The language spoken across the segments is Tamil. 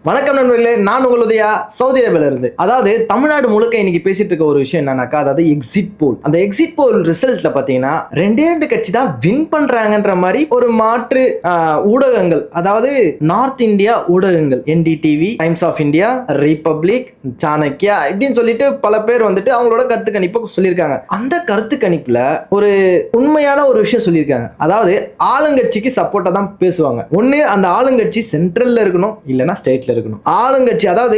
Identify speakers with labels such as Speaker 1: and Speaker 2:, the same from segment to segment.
Speaker 1: வணக்கம் நண்பர்களே, நான் உங்கள் உதயா, சவுதி அரேபியால இருந்து. அதாவது தமிழ்நாடு முழுக்க இன்னைக்கு பேசிட்டு இருக்க ஒரு விஷயம் என்னன்னாக்கா, அதாவது எக்ஸிட் போல். அந்த எக்ஸிட் போல் ரிசல்ட்ல பாத்தீங்கன்னா ரெண்டு கட்சி தான் வின் பண்றாங்கன்ற மாதிரி ஒரு மாற்று ஊடகங்கள், அதாவது நார்த் இந்தியா ஊடகங்கள், NDTV, Times of India, Republic, Chanakya இப்படின்னு சொல்லிட்டு பல பேர் வந்துட்டு அவங்களோட கருத்து கணிப்பை சொல்லியிருக்காங்க. அந்த கருத்து கணிப்புல ஒரு உண்மையான ஒரு விஷயம் சொல்லியிருக்காங்க. அதாவது ஆளுங்கட்சிக்கு சப்போர்ட்டா தான் பேசுவாங்க. ஒண்ணு அந்த ஆளுங்கட்சி சென்ட்ரல்ல இருக்கணும், இல்லைன்னா ஸ்டேட்ல இருக்கணும். ஆளுங்கட்சி, அதாவது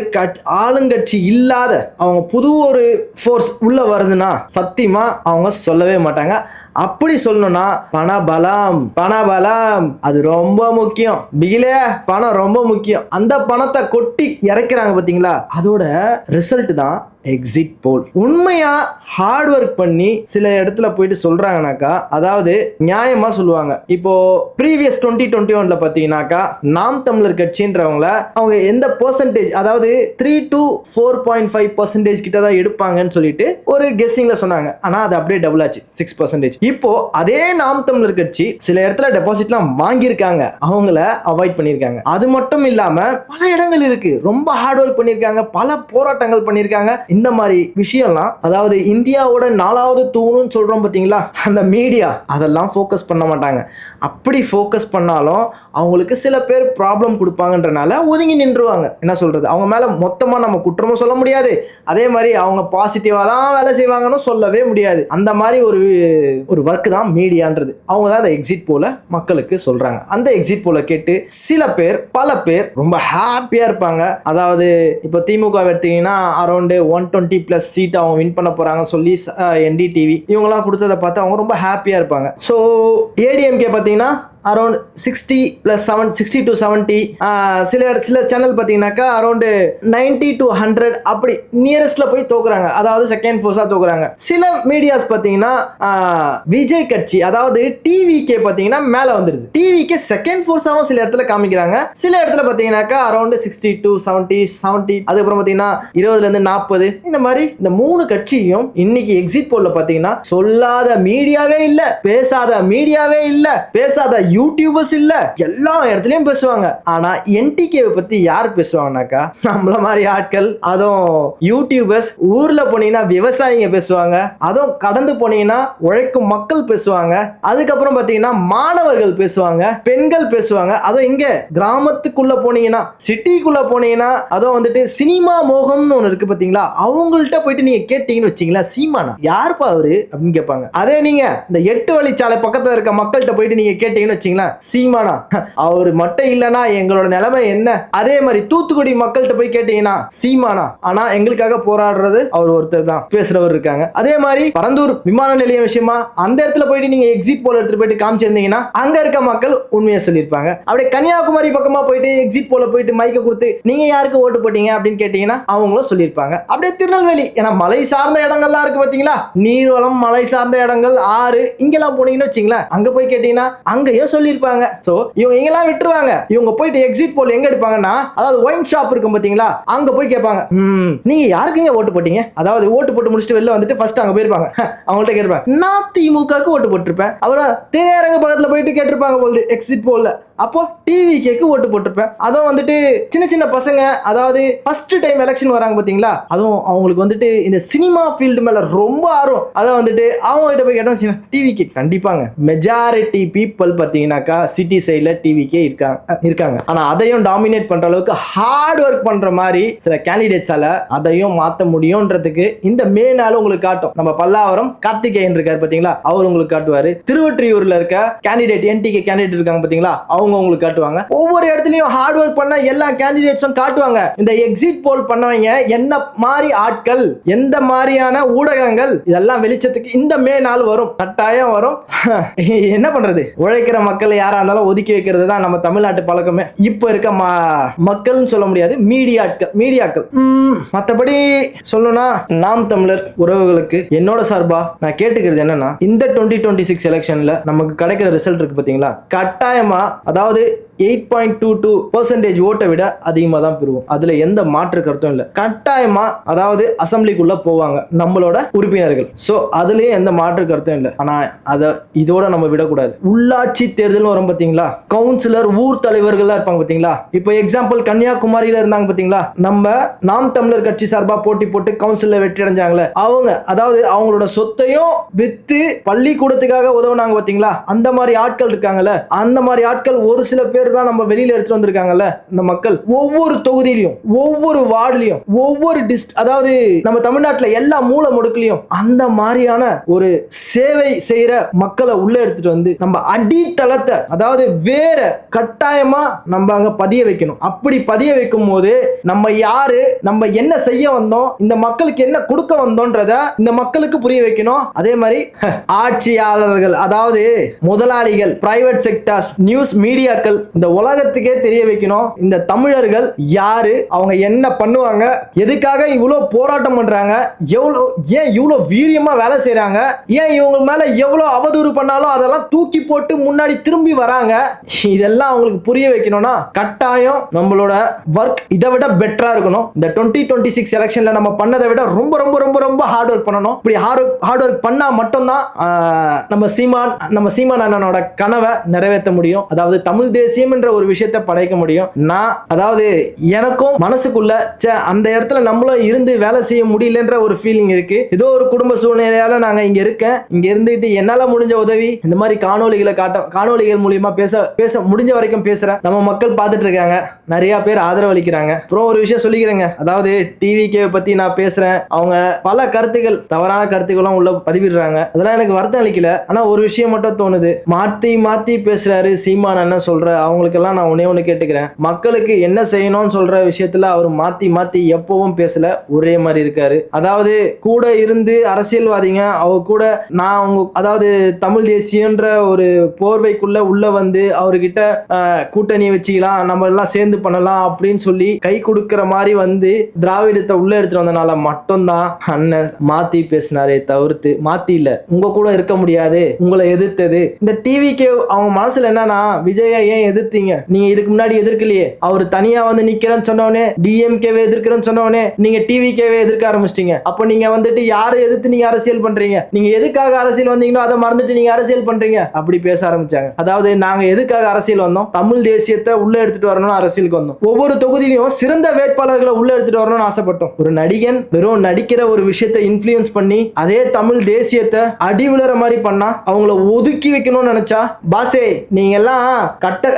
Speaker 1: ஆளுங்கட்சி இல்லாத அவங்க புது ஒரு ஃபோர்ஸ் உள்ள வருதுன்னா சத்தியமா அவங்க சொல்லவே மாட்டாங்க. அப்படி சொல்லணும்னா பணபலம் அது ரொம்ப முக்கியம். பிகிலே பணம் ரொம்ப முக்கியம். அந்த பணத்தை கொட்டி இறக்கிறாங்க பாத்தீங்களா, அதோட ரிசல்ட் தான் எக்ஸிட் போல். உண்மையா ஹார்ட் ஒர்க் பண்ணி சில இடத்துல போயிட்டு சொல்றாங்கனாக்கா, அதாவது நியாயமா சொல்லுவாங்க. இப்போ ப்ரீவியஸ் 2021 பாத்தீங்கன்னாக்கா நாம் தமிழர் கட்சின்றவங்கள அவங்க எந்த பெர்சன்டேஜ், அதாவது 3 to 4.5% கிட்ட தான் எடுப்பாங்கன்னு சொல்லிட்டு ஒரு கெஸ்ஸிங்ல சொன்னாங்க. ஆனா அது அப்படியே டபுள் ஆச்சு, 6%. இப்போ அதே நாம் தமிழர் கட்சி சில இடத்துல டெபாசிட்லாம் வாங்கியிருக்காங்க, அவங்கள அவாய்ட் பண்ணியிருக்காங்க. அது மட்டும் இல்லாம பல இடங்கள் இருக்கு, ரொம்ப ஹார்ட் ஒர்க் பண்ணியிருக்காங்க, பல போராட்டங்கள் பண்ணியிருக்காங்க. இந்த மாதிரி விஷயம்லாம், அதாவது இந்தியாவோட 4வது தூணுன்னு சொல்றோம் பாத்தீங்களா, அந்த மீடியா அதெல்லாம் ஃபோக்கஸ் பண்ண மாட்டாங்க. அப்படி ஃபோக்கஸ் பண்ணாலும் அவங்களுக்கு சில பேர் ப்ராப்ளம் கொடுப்பாங்கன்றனால ஒதுங்கி நின்றுவாங்க. என்ன சொல்றது, அவங்க மேல மொத்தமா நம்ம குற்றமும் சொல்ல முடியாது, அதே மாதிரி அவங்க பாசிட்டிவா தான் வேலை செய்வாங்கன்னு சொல்லவே முடியாது. அந்த மாதிரி ஒரு ஒர்க் தான் மீடியான்றது. அவங்க தான் அந்த எக்ஸிட் போல மக்களுக்கு சொல்றாங்க. அந்த எக்ஸிட் போல கேட்டு சில பேர், பல பேர் ரொம்ப ஹாப்பியா இருப்பாங்க. அதாவது இப்போ திமுக எடுத்தீங்கன்னா அரௌண்ட் 120+ சீட் அவங்க வின் பண்ண போறாங்க சொல்லி என்டிடிவி இவங்கெல்லாம் கொடுத்ததை பார்த்து அவங்க ரொம்ப ஹாப்பியா இருப்பாங்க. ஸோ ஏடிஎம்கே பார்த்தீங்கன்னா அரௌண்ட் 60 to 70, சில சேனல் பார்த்தீங்கன்னாக்கா அரௌண்ட் 90 to 100 அப்படி நியரஸ்ட்ல போய் தோக்குறாங்க, அதாவது செகண்ட் ஃபோர்ஸா தோக்குறாங்க. சில மீடியாஸ் பார்த்தீங்கன்னா விஜய் கட்சி, அதாவது டிவிகே பார்த்தீங்கன்னா மேல வந்துருது, டிவிகே செகண்ட் ஃபோர்ஸாவும் சில இடத்துல காமிக்கிறாங்க. சில இடத்துல பார்த்தீங்கன்னாக்கா அரௌண்ட் 60 to 70, அதுக்கப்புறம் பார்த்தீங்கன்னா 20ல இருந்து 40, இந்த மாதிரி இந்த 3 கட்சியும் இன்னைக்கு எக்ஸிட் போல்ல பார்த்தீங்கன்னா சொல்லாத மீடியாவே இல்ல, பேசாத மீடியாவே இல்ல, பேசாத யூடியூபர்ஸ் இல்ல, எல்லா இடத்துலயும் பேசுவாங்க. ஆனா என்டிகே பத்தி யார் பேசுவாங்கனாக்கா, நம்மள மாதிரி ஆட்கள், அதுவும் யூடியூபர்ஸ். ஊர்ல போனீங்கன்னா விவசாயிங்க பேசுவாங்க, அதுவும் கடந்து போனீங்கன்னா உழைக்கும் மக்கள் பேசுவாங்க, அதுக்கப்புறம் பாத்தீங்கன்னா மாணவர்கள் பேசுவாங்க, பெண்கள் பேசுவாங்க. அதுவும் இங்க கிராமத்துக்குள்ள போனீங்கன்னா, சிட்டிக்குள்ள போனீங்கன்னா, அதுவும் வந்துட்டு சினிமா மோகம்னு ஒண்ணு இருக்கு பாத்தீங்களா, அவங்கள்ட்ட போயிட்டு நீங்க கேட்டீங்கன்னு வச்சீங்களா, சீமானா யாருப்பா அவரு அப்படின்னு கேட்பாங்க. அதே நீங்க இந்த 8 வழிச்சாலை பக்கத்துல இருக்க மக்கள்கிட்ட போயிட்டு நீங்க கேட்டீங்கன்னு சீமானா அவர் மட்டும் இல்லனா எங்களோட நிலைமை என்ன. அதே மாதிரி தூத்துக்குடி மக்கள்கிட்ட போய் கேட்டீங்கன்னா சீமானா, ஆனா எங்களுக்காக போராடுறது அவர் ஒருத்தர் தான் பேசுறவர் இருக்காங்க. அதே மாதிரி பரந்தூர் விமான நிலையம் விஷயமா அந்த இடத்துல போயிட்டு நீங்க எக்ஸிட் போல எடுத்துட்டு போயிட்டு காமிச்சிருந்தீங்கன்னா அங்க இருக்க மக்கள் உண்மையை சொல்லியிருப்பாங்க. அப்படியே கன்னியாகுமரி பக்கமா போயிட்டு எக்ஸிட் போல போயிட்டு மைக்க கொடுத்து நீங்க யாருக்கு ஓட்டு போட்டீங்க அப்படின்னு கேட்டீங்கன்னா அவங்களும் சொல்லியிருப்பாங்க. அப்படியே திருநெல்வேலி, ஏன்னா மலை சார்ந்த இடங்கள்லாம் இருக்கு பாத்தீங்களா, நீர்வளம், மலை சார்ந்த இடங்கள், ஆறு, இங்கெல்லாம் போனீங்கன்னு வச்சீங்களேன், அங்க போய் கேட்டீங்கன்னா அங்கேயும் சொல்லியிருப்பாங்க. சோ இவங்க எங்கெல்லாம் விட்டுருவாங்க, இவங்க போயிட்டு எக்ஸிட் போல் எங்க எடுப்பாங்கன்னா, அதாவது ஒயின் ஷாப் இருக்கும் பாத்தீங்களா, அங்க போய் கேட்பாங்க, நீங்க யாருக்குங்க ஓட்டு போட்டீங்க, அதாவது ஓட்டு போட்டு முடிச்சுட்டு வெளில வந்துட்டு ஃபர்ஸ்ட் அங்க போயிருப்பாங்க, அவங்கள்ட்ட கேட்பாங்க நான் திமுகக்கு ஓட்டு போட்டிருப்பேன், அப்புறம் திரையரங்க பக்கத்துல போயிட்டு கேட்டிருப்பாங்க போது எக்ஸிட் போல்ல, அப்போ டிவிகேக்கு ஓட்டு போட்டிருப்பேன். அதுவும் வந்துட்டு சின்ன சின்ன பசங்க, அதாவது ஃபர்ஸ்ட் டைம் எலெக்ஷன் வராங்க பாத்தீங்களா, அதுவும் அவங்களுக்கு வந்துட்டு இந்த சினிமா ஃபீல்டு மேல ரொம்ப ஆர்வம், அதை வந்துட்டு அவங்க கிட்ட போய் கேட்டோம் டிவிகே. கண்டிப்பாங்க மெஜாரிட்டி பீப்புள் பாத்தீங்கன்னாக்கா சிட்டி சைட்ல டிவிகே இருக்காங்க. ஆனா அதையும் டாமினேட் பண்ற அளவுக்கு ஹார்ட் ஒர்க் பண்ற மாதிரி சில கேண்டிடேட்ஸால அதையும் மாத்த முடியும்ன்றதுக்கு இந்த மே நாள் உங்களுக்கு காட்டும். நம்ம பல்லாவரம் கார்த்திகேயன் இருக்காரு பாத்தீங்களா, அவர் உங்களுக்கு காட்டுவாரு. திருவொற்றியூர்ல இருக்க கேண்டிடேட், என்டிகே கேண்டிடேட் இருக்காங்க பாத்தீங்களா, அவங்க உங்களுக்கு காட்டுவாங்க. ஒவ்வொரு இடத்துலயும் ஹார்ட் ஒர்க் பண்ண எல்லா கேண்டிடேட்ஸும் காட்டுவாங்க. இந்த எக்ஸிட் போல் பண்ணவங்க என்ன மாதிரி ஆட்கள், எந்த மாதிரியான ஊடகங்கள், இதெல்லாம் வெளிச்சத்துக்கு இந்த மே நாள் வரும், கட்டாயம் வரும். என்ன பண்றது, உழைக்கிற மக்கள் யாரா இருந்தாலும் ஒதுக்கி வைக்கிறது தான் நம்ம தமிழ்நாட்டு பழக்கமே. இப்ப இருக்க மக்கள்னு சொல்ல முடியாது, மீடியாக்கள். மற்றபடி சொல்லணும்னா நாம் தமிழர் உறவுகளுக்கு என்னோட சார்பா நான் கேட்டுக்கிறது என்னன்னா, இந்த 2026 எலெக்ஷன்ல நமக்கு கிடைக்கிற ரிசல்ட் இருக்கு பாத்தீங்களா, கட்டாயமா, அதாவது 8.22% ஓட்டை விட அதிகமா தான் பெறுவோம். அதுல எந்த மாற்று கருத்தும் இல்ல. கட்டாயமா அதாவது அசம்பிளிக்குள்ள போவாங்க நம்மளோட உறுப்பினர்கள். சோ அதுலயும் எந்த மாற்று கருத்தும் இல்ல. ஆனா அத இதோட நம்ம விடக்கூடாது. உள்ளாட்சி தேர்தல் வரும் பாத்தீங்களா, கவுன்சிலர் ஊர் தலைவர்கள் இருப்பாங்க பாத்தீங்களா. இப்போ எக்ஸாம்பிள் கன்னியாகுமரியில இருந்தாங்க பாத்தீங்களா, நம்ம நாம் தமிழர் கட்சி சார்பா போட்டி போட்டு கவுன்சில்ல வெற்றி அடைஞ்சாங்களே அவங்க, அதாவது அவங்களோட சொத்தையும் வித்து பள்ளிக்கூடத்துக்காக உதவுனாங்க பாத்தீங்களா. அந்த மாதிரி ஆட்கள் இருக்காங்கல்ல, அந்த மாதிரி ஆட்கள் ஒரு சில பேர் தான் நம்ம வெளியில எடுத்துட்டு வந்திருக்காங்கல்ல. இந்த மக்கள் ஒவ்வொரு தொகுதியிலையும் ஒவ்வொரு வார்டுலயும் ஒவ்வொரு அதாவது நம்ம தமிழ்நாட்டுல எல்லா மூல முடுக்குலயும் அந்த மாதிரியான ஒரு சேவை செய்யற மக்களை உள்ள எடுத்துட்டு வந்து நம்ம அடித்தளத்தை, அதாவது வேற கட்டாயமா நம்ம அங்க பதிய வைக்கணும். அப்படி பதிய வைக்கும் போது நம்ம யாரு, நம்ம என்ன செய்ய வந்தோம், இந்த மக்களுக்கு என்ன கொடுக்க வந்தோன்றத இந்த மக்களுக்கு புரிய வைக்கணும். அதே மாதிரி ஆட்சியாளர்கள், அதாவது முதலாளிகள், பிரைவேட் செக்டர்ஸ், நியூஸ் மீடியாக்கள், இந்த உலகத்துக்கே தெரிய வைக்கணும் இந்த தமிழர்கள் யாரு, அவங்க என்ன பண்ணுவாங்க, எதுக்காக இவ்வளவு போராட்டம் பண்றாங்க, ஏன் இவ்வளவு வீரியமா வேலை செய்யறாங்க, ஏன் இவங்க மேல எவ்வளவு அவதூறு பண்ணாலும் அதெல்லாம் தூக்கி போட்டு முன்னாடி திரும்பி வராங்க. இதெல்லாம் அவங்களுக்கு புரிய வைக்கணும்னா கட்டாயம் நம்மளோட ஒர்க் இதை விட பெட்டரா இருக்கணும். இந்த 2026 எலெக்ஷன்ல நம்ம பண்ணதை விட ரொம்ப ரொம்ப ரொம்ப ரொம்ப ஹார்ட் ஒர்க் பண்ணணும். இப்படி ஹார்ட் ஒர்க் பண்ணா மட்டும்தான் நம்ம சீமான் அண்ணனோட கனவை நிறைவேற்ற முடியும். அதாவது தமிழ் தேசியம் என்ற ஒரு விஷயத்தை படைக்க முடியும். நான் அதாவது எனக்கும் மனசுக்குள்ள அந்த இடத்துல நம்மளும் இருந்து வேலை செய்ய முடியலன்ற ஒரு ஃபீலிங் இருக்கு. ஏதோ ஒரு குடும்ப சூழ்நிலையால நாங்க இங்க இருக்கேன். இங்க இருந்துட்டு என்னால முடிஞ்ச உதவி இந்த மாதிரி காணொலிகள் மூலியமா பேச முடிஞ்ச வரைக்கும் பேசுறேன். நம்ம மக்கள் பார்த்துட்டு இருக்காங்க, நிறைய பேர் ஆதரவு அளிக்கிறாங்க. அப்புறம் ஒரு விஷயம் சொல்லிக்கிறேங்க, அதாவது டிவிகே பத்தி நான் பேசுறேன், அவங்க பல கருத்துக்கள், தவறான கருத்துக்களும் உள்ள பதிவிடுறாங்க. அதெல்லாம் எனக்கு வருத்தம் அளிக்கல. ஆனா ஒரு விஷயம் மட்டும் தோணுது, மாத்தி பேசுறாரு சீமான் அண்ணன் சொல்ற அவங்களுக்கெல்லாம் நான் ஒண்ணு கேட்டுக்கிறேன். மக்களுக்கு என்ன செய்யணும்னு சொல்ற விஷயத்துல அவர் மாத்தி எப்பவும் பேசல, ஒரே மாதிரி இருக்காரு. அதாவது கூட இருந்து அரசியல்வாதிங்க அவங்க கூட நான் அவங்க, அதாவது தமிழ் தேசியன்ற ஒரு போர்வைக்குள்ள உள்ள வந்து அவர்கிட்ட கூட்டணி வச்சுக்கலாம், நம்ம எல்லாம் சேர்ந்து பண்ணலாம் அப்படின்னு சொல்லி கை கொடுக்கிற மாதிரி வந்து திராவிடத்தை உள்ள எடுத்துட்டு வந்தனால மட்டும்தான் அண்ணன் மாத்தி பேசினாரே தவிர்த்து, மாத்தி இல்ல, உங்க கூட இருக்க முடியாது, உங்களை எதிர்த்தது இந்த டிவிக்கு அவங்க மனசுல என்னன்னா, விஜய ஏன் எதிர்த்தீங்க, நீங்க இதுக்கு முன்னாடி எதிர்க்கலையே, அவர் தனியா வந்து நிக்கிறேன்னு சொன்னவனே, டிஎம்கேவே எதிர்க்கிறேன்னு சொன்னவனே நீங்க டிவிகேவே எதிர்க்க ஆரம்பிச்சிட்டீங்க. அப்ப நீங்க வந்துட்டு யாரை எதிர்த்து நீங்க அரசியல் பண்றீங்க, நீங்க எதுக்காக அரசியல் வந்தீங்களோ அதை மறந்துட்டு நீங்க அரசியல் பண்றீங்க அப்படி பேச ஆரம்பிச்சாங்க. அதாவது நாங்க எதுக்காக அரசியல் வந்தோம், தமிழ் தேசியத்தை உள்ள எடுத்துட்டு வரணும்னு அரசியலுக்கு வந்தோம். ஒவ்வொரு தொகுதியிலும் சிறந்த வேட்பாளர்களை உள்ள எடுத்துட்டு வரணும்னு ஆசைப்பட்டோம். ஒரு நடிகன் வெறும் நடிக்கிற ஒரு விஷயத்தை இன்ஃப்ளூயன்ஸ் பண்ணி அதே தமிழ் தேசியத்தை அடி விழுற மாதிரி பண்ணா அவங்கள ஒதுக்கி வைக்கணும்னு நினைச்சா, பாசே நீங்க எல்லாம்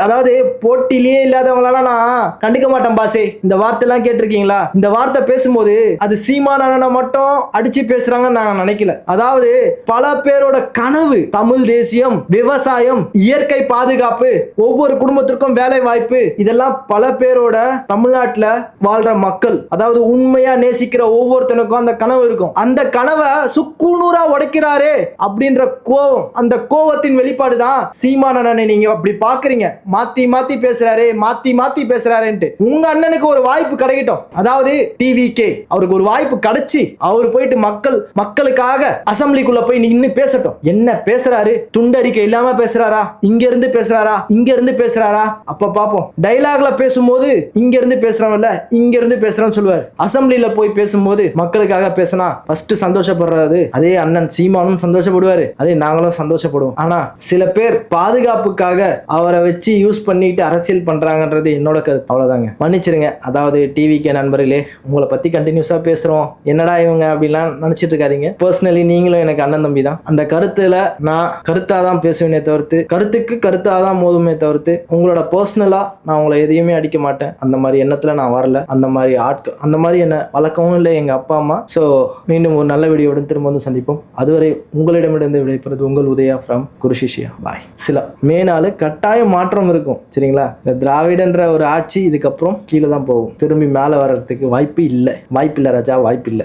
Speaker 1: அதாவது போட்டியிலேயே இல்லாதவங்களெல்லாம் நான் கண்டுக்க மாட்டேன் பாசே, இந்த வார்த்தை எல்லாம் கேட்டிருக்கீங்களா, இந்த வார்த்தை பேசும்போது அது சீமான மட்டும் அடிச்சு பேசுறாங்கன்னு நான் நினைக்கல. அதாவது பல பேரோட கனவு தமிழ் தேசியம், விவசாயம், இயற்கை பாதுகாப்பு, ஒவ்வொரு குடும்பத்திற்கும் வேலை வாய்ப்பு, இதெல்லாம் பல பேரோட தமிழ்நாட்டுல வாழ்ற மக்கள், அதாவது உண்மையா நேசிக்கிற ஒவ்வொருத்தனுக்கும் அந்த கனவு இருக்கும். அந்த கனவை சுக்குநூறா உடைக்கிறாரே அப்படின்ற கோவம், அந்த கோவத்தின் வெளிப்பாடு தான் சீமான் அண்ணனை நீங்க அப்படி பாக்குறீங்க. மாத்தி பேசுறாருன்ட்டு உங்க அண்ணனுக்கு ஒரு வாய்ப்பு கிடைக்கட்டும். அதாவது டிவிகே அவருக்கு ஒரு வாய்ப்பு கிடைச்சி அவர் போயிட்டு மக்களுக்காக அசம்பிளிக்குள்ள போய் நின்னு பேசட்டும். என்ன பேசுறாரு, துண்டறிக்கை இல்லாம பேசுறாரா, இங்க இருந்து பேசுறாரா, அப்ப பாப்போம். டைலாக்ல பேசும்போது இங்க இருந்து பேசுறவன்ல இங்க இருந்து பேசுறான்னு சொல்லுவார். அசம்பிளில போய் பேசும்போது மக்களுக்காக பேசினா ஃபர்ஸ்ட் சந்தோஷப்படுறாரு அதே அண்ணன் சீமானும் சந்தோஷப்படுவாரு, அதே நாங்களும் சந்தோஷப்படுவோம். ஆனா சில பேர் பாதுகாப்புக்காக அவரை வச்சு யூஸ் பண்ணிட்டு அரசியல் பண்றாங்கன்றது என்னோட கருத்து. அவ்வளவுதாங்க, மன்னிச்சிருங்க. அதாவது டிவிகே நண்பர்களே, உங்களை பத்தி கண்டினியூஸா பேசுறோம், என்னடா இவங்க அப்படிலாம் நினைச்சிட்டு இருக்காதீங்க. பர்சனலி நீங்களும் எனக்கு அண்ணன் தம்பி தான். அந்த கருத்துல நான் கருத்தாதான் பேசுவேனே தவிர்த்து, கருத்துக்கு கருத்தாதான் மோதுமே தவிர்த்து, உங்களோட பர்சனலா நான் உங்களை எதையுமே அடிக்க மாட்டேன். அந்த மாதிரி எண்ணத்துல நான் வரல. அந்த மாதிரி ஆட்கள், அந்த மாதிரி என்ன வழக்கமும் இல்லை எங்க அப்பா அம்மா. ஸோ மீண்டும் ஒரு நல்ல வீடியோவுடன் திரும்ப வந்து சந்திப்போம். அதுவரை உங்களிடமிருந்து விடைபெறுவது உங்கள் உதயா ஃப்ரம் குருஷிஷியா. பாய். சில மேனாலு கட்டாயம் மாற்றம் இருக்கும் சரிங்களா. இந்த திராவிடன்ற ஒரு ஆட்சி இதுக்கப்புறம் கீழே தான் போகும், திரும்பி மேலே வர்றதுக்கு வாய்ப்பு இல்லை ராஜா, வாய்ப்பு இல்லை.